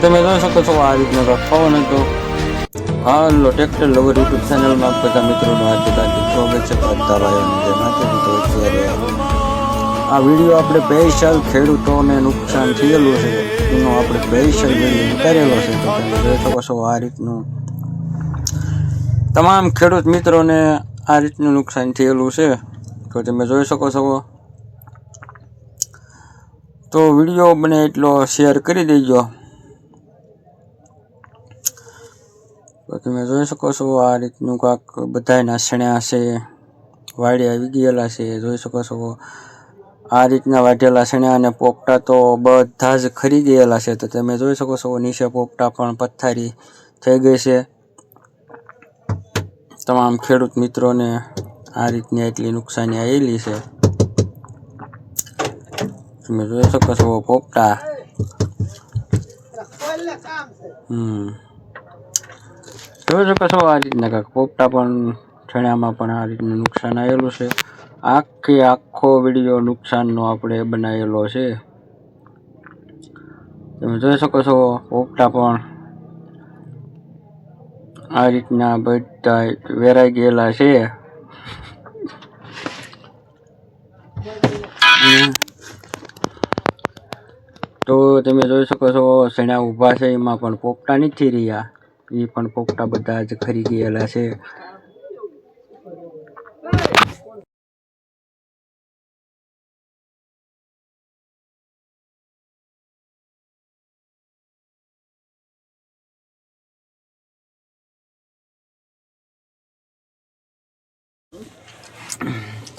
તમે જોઈ શકો છો આ રીતનો પવન હતો. હાલો ટ્રેક્ટર લવર યુટ્યુબ ચેનલમાં બધા મિત્રોનું હાર્દિક સ્વાગત છે. બધા ભાઈઓને જય માતાજી. તો અત્યારે આ વિડીયો આપણે સ્પેશિયલ ખેડૂતોને નુકસાન થયેલું છે એનો આપણે સ્પેશિયલ વિડીયો ઉતારેલો છે. તો તમે જોઈ શકો છો આ રીતનું તમામ ખેડૂત મિત્રોને આ રીતનું નુકસાન થયેલું છે. તો તમે જોઈ શકો છો. તો વિડીયો બને એટલો શેર કરી દેજો. તો તમે જોઈ શકો છો આ રીતનું કાંક બધાય નાસણ્યા છે, વાડી આવી ગયેલા છે. જોઈ શકો છો આ રીતના વાઢેલા સણ્યા અને પોપટા તો બધા જ ખરી ગયેલા છે. તો તમે જોઈ શકો છો નીચે પોપટા પણ પથ્થારી થઈ ગઈ છે. તમામ ખેડૂત મિત્રોને આ રીતની એટલી નુકસાની આવેલી છે. તમે જોઈ શકો છો પોપટા જોઈ શકો છો આ રીતના કાંક પોપટા પણ છણામાં પણ આ રીતનું નુકસાન આવેલું છે. આખો વિડીયો નુકસાનનો આપણે બનાવેલો છે. તમે જોઈ શકો છો પોપટા પણ આ રીતના બધા વેરાઈ ગયેલા છે. તો તમે જોઈ શકો છો સણા ઊભા છે એમાં પણ પોપટા નથી રહ્યા, એ પણ પોપટા બધા જ ખરી ગયેલા છે.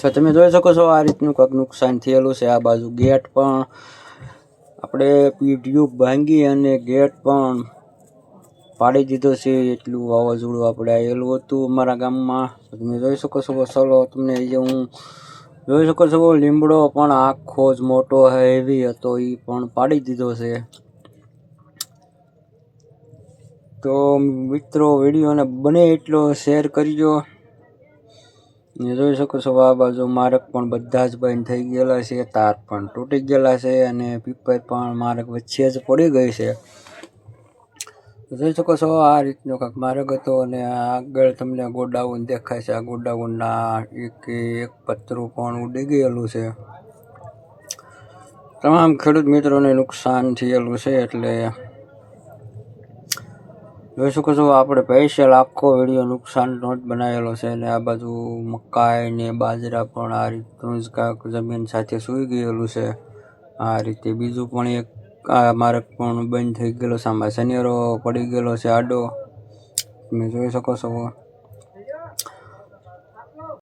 તો તમે જોઈ શકો છો આ રીતનું કંઈક નુકસાન થયેલું છે. આ બાજુ ગેટ પણ આપણે પીઢિયું ભાંગી અને ગેટ પણ પાડી દીધો છે. એટલું વાવાઝોડું આપણે આવેલું હતું અમારા ગામમાં. તમે જોઈ શકો છો. ચલો તમને જે હું જોઈ શકો છો લીમડો પણ આખો જ મોટો હેવી હતો એ પણ પાડી દીધો છે. તો મિત્રો વિડીયોને બને એટલો શેર કરજો. જોઈ શકો છો આ બાજુ માર્ગ પણ બધા જ બંધ થઈ ગયેલા છે, તાર પણ તૂટી ગયેલા છે અને પીપર પણ માર્ગ વચ્ચે જ પડી ગઈ છે. જોઈ શકો છો આ રીતનો કાંક માર્ગ હતો અને આગળ તમને ગોડાઉન દેખાય છે. આ ગોડાઉનના એક પતરું પણ ઉડી ગયેલું છે. તમામ ખેડૂત મિત્રોને નુકસાન થયેલું છે. એટલે જોઈ શકો છો આપણે સ્પેશિયલ આખો વિડીયો નુકસાનનો જ બનાવેલો છે. અને આ બાજુ મકાઈ ને બાજરા પણ આ રીતનું જ કાંક જમીન સાથે સૂઈ ગયેલું છે. આ રીતે બીજું પણ એક આ માર્ગ પણ બંધ થઈ ગયેલો છે. આમાં શનિવારો પડી ગયેલો છે આડો, તમે જોઈ શકો છો.